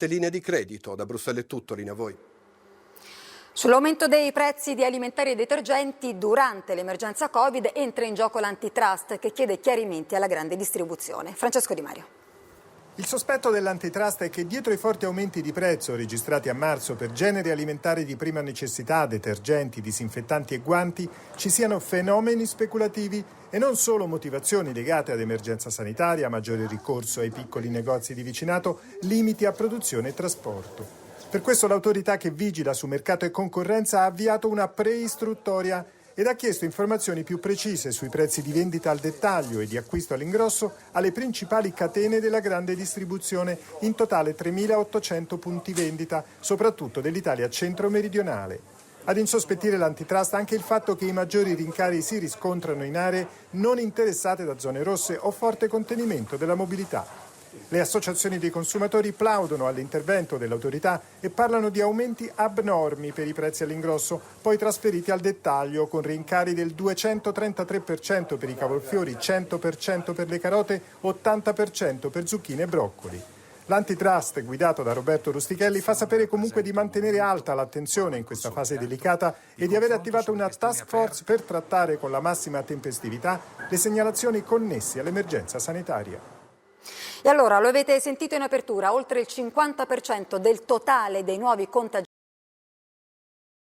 Linee di credito, da Bruxelles è tutto, linea a voi. Sull'aumento dei prezzi di alimentari e detergenti durante l'emergenza Covid entra in gioco l'antitrust che chiede chiarimenti alla grande distribuzione. Francesco Di Mario. Il sospetto dell'antitrust è che dietro i forti aumenti di prezzo registrati a marzo per generi alimentari di prima necessità, detergenti, disinfettanti e guanti, ci siano fenomeni speculativi e non solo motivazioni legate ad emergenza sanitaria, maggiore ricorso ai piccoli negozi di vicinato, limiti a produzione e trasporto. Per questo l'autorità che vigila su mercato e concorrenza ha avviato una preistruttoria ed ha chiesto informazioni più precise sui prezzi di vendita al dettaglio e di acquisto all'ingrosso alle principali catene della grande distribuzione, in totale 3.800 punti vendita, soprattutto dell'Italia centro-meridionale. Ad insospettire l'antitrust anche il fatto che i maggiori rincari si riscontrano in aree non interessate da zone rosse o forte contenimento della mobilità. Le associazioni dei consumatori plaudono all'intervento dell'autorità e parlano di aumenti abnormi per i prezzi all'ingrosso, poi trasferiti al dettaglio con rincari del 233% per i cavolfiori, 100% per le carote, 80% per zucchine e broccoli. L'antitrust, guidato da Roberto Rustichelli, fa sapere comunque di mantenere alta l'attenzione in questa fase delicata e di aver attivato una task force per trattare con la massima tempestività le segnalazioni connesse all'emergenza sanitaria. E allora, lo avete sentito in apertura, oltre il 50% del totale dei nuovi contagiati